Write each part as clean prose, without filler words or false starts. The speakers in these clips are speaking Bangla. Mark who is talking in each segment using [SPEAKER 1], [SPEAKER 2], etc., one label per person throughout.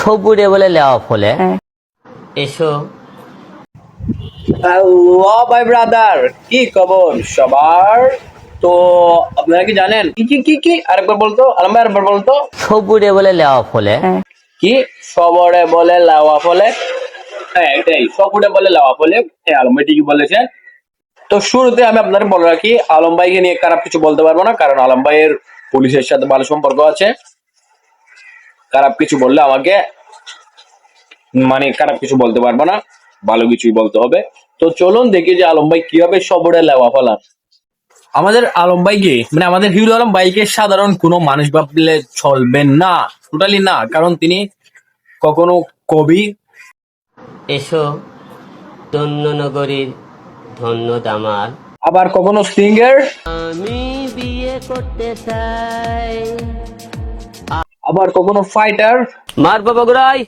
[SPEAKER 1] সবুরে বলে লেওয়া ফলে এসো।
[SPEAKER 2] হ্যালো ভাই ব্রাদার, কি খবর সবার? তো আপনারা কি জানেন কি কি কি কি আরেকবার বলতো, আলম ভাই আরেকবার বলতো।
[SPEAKER 1] সবুরে বলে লেওয়া ফলে
[SPEAKER 2] কি সবরে বলে লাওয়া ফলে? হ্যাঁ এটাই, সবুরে বলে লাওয়া ফলে। হ্যাঁ আলম ভাই ঠিকই বলেছেন। তো শুরুতে আমি আপনাদের বলে রাখি, আলম ভাইকে নিয়ে খারাপ কিছু বলতে পারবো না, কারণ আলম ভাইয়ের পুলিশের সাথে ভালো সম্পর্ক আছে। খারাপ কিছু বললে আমাকে খারাপ কিছু বলতে পারবো না, ভালো কিছুই বলতে হবে। তো চলুন দেখি যে আলম ভাই কিভাবে সবরে লেওয়া ফেলান। আমাদের আলম ভাইকে আমাদের হিরো আলম ভাইকে সাধারণ কোনো মানুষ ভাবলে চলবে না, টোটালি না, কারণ তিনি কখনো কবি,
[SPEAKER 1] এসো ধন্য নগরীর ধন্য দামাল,
[SPEAKER 2] আবার কখনো সিঙ্গার,
[SPEAKER 1] আমি বিয়ে করতে চাই,
[SPEAKER 2] আবার কখনো ফাইটার,
[SPEAKER 1] মার বাবা গুড়াই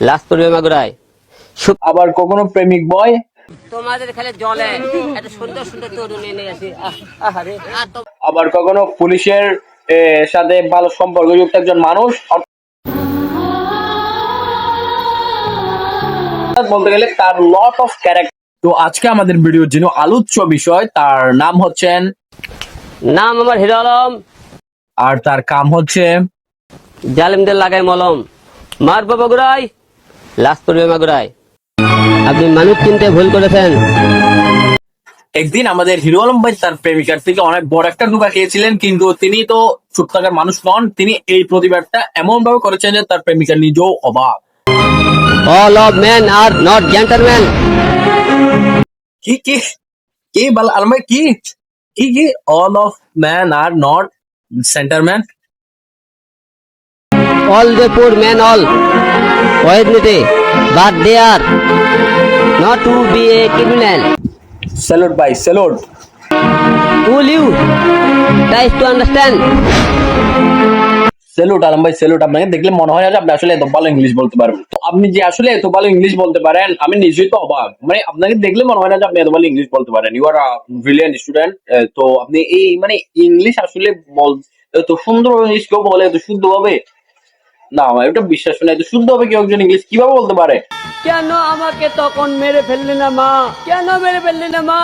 [SPEAKER 1] লাস্ট করবে মাগুরাই,
[SPEAKER 2] আবার কখনো প্রেমিক বয়,
[SPEAKER 1] তোমাদের খেলে জলে এত সুন্দর সুন্দর তরুণ এনে গেছে। আহারে
[SPEAKER 2] আবার কখনো পুলিশের সাথে ভালো সম্পর্কযুক্ত একজন মানুষ, অর্থাৎ বলতে গেলে তার লট অফ ক্যারেক্টার। তো আজকে আমাদের ভিডিওর জন্য আলোচ্য বিষয়, তার নাম হচ্ছেন,
[SPEAKER 1] নাম আমার হিরো আলম,
[SPEAKER 2] আর তার কাম হচ্ছে
[SPEAKER 1] জালিমদের লাগাই মলম, মার বাবা গুড়াই লাস্ট করবে মাগুরাই। আপনি মানুষ চিনতে ভুল করেছেন।
[SPEAKER 2] একদিন আমাদের হিরো আলম ভাই তার প্রেমিকার থেকে অনেক বড় একটা ধোঁকা খেয়েছিলেন, কিন্তু তিনি তো চুপ থাকার মানুষ নন। তিনি এই প্রতিবাদটা এমন ভাবে করেছেন যে তার প্রেমিকা নিজেও অবাক।
[SPEAKER 1] All of men are not gentlemen.
[SPEAKER 2] কি কি কি বল আলম ভাই, কি কি কি all of man are not centreman?
[SPEAKER 1] All the poor men all originate, but they are not to be a criminal.
[SPEAKER 2] Salute ভাই, salute.
[SPEAKER 1] Will you try to understand?
[SPEAKER 2] Salute Alam ভাই, স্যালুট। আপনাকে দেখলে মনে হয় না যে আপনি আসলে এত ভালো ইংলিশ বলতে পারবেন। তো আপনি যে আসলে এত ভালো ইংলিশ বলতে পারেন, আমি নিজেই তো অবাক। আপনাকে দেখলে মনে হয় না যে আপনি এত ভালো ইংলিশ বলতে পারেন। You are a brilliant student. তো আপনি এই ইংলিশ আসলে এত সুন্দর ইংলিশ কেউ বলে এত শুদ্ধ ভাবে? না, আমার এটা বিশ্বাস হয় না। এত শুদ্ধ ভাবে কেউ একজন ইংলিশ কিভাবে বলতে পারে?
[SPEAKER 1] কেন আমাকে তখন মেরে ফেললি না মা? কেন মেরে ফেললি না মা?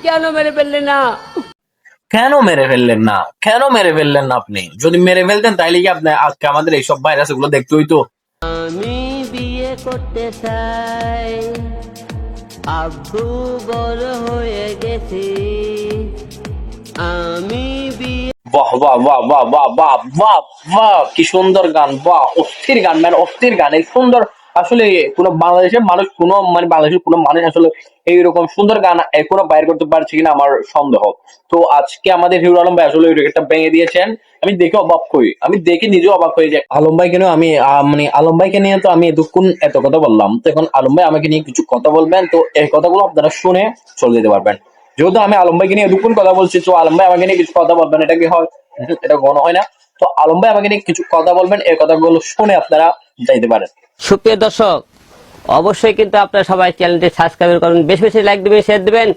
[SPEAKER 1] কেন মেরে ফেললি না?
[SPEAKER 2] কেন মেরে ফেললেন না? কেন মেরে ফেললেন না আপনি? যদি মেরে ফেলতেন তাইলে কি আপনি আজকে আমাদের এইসব ভাইরাস গুলো দেখতে হইতো?
[SPEAKER 1] আমি বিয়ে করতে চাই, আব্বু বড় হয়ে গেছি, আমি বিয়ে।
[SPEAKER 2] বাহ বাহ বাহ বাহ বাহ বাহ বাহ বাহ, কি সুন্দর গান! বাহ, অস্থির গান, অস্থির গান। এই সুন্দর আসলে কোনো বাংলাদেশের মানুষ, কোনো বাংলাদেশের কোনো মানুষ আসলে এইরকম সুন্দর গান এখনো বাইর করতে পারছে কিনা আমার সন্দেহ। তো আজকে আমাদের হিরো আলম ভাই আসলে ওই রেকর্ডটা ভেঙে দিয়েছেন। আমি দেখে অবাক হই, আমি দেখে নিজেও অবাক হই যে আলম ভাইকে নিয়ে আমি আলম ভাইকে নিয়ে তো আমি এতক্ষণ এত কথা বললাম, তো এখন আলম ভাই আমাকে নিয়ে কিছু কথা বলবেন। তো এই কথাগুলো আপনারা শুনে চলে যেতে পারবেন। যেহেতু আমি আলম ভাইকে নিয়ে এতক্ষণ কথা বলছি, তো আলম ভাই আমাকে নিয়ে কিছু কথা বলবেন। এটা কি হয়? এটা গণ হয় না। তো আলম ভাই আমাকে নিয়ে কিছু কথা বলবেন, এই কথাগুলো শুনে আপনারা যাইতে পারেন।
[SPEAKER 1] সুপ্রিয় দর্শক, অবশ্যই কিন্তু আপনারা সবাই চ্যানেলটি সাবস্ক্রাইব করুন, বেশি বেশি লাইক দিবেন, শেয়ার দিবেন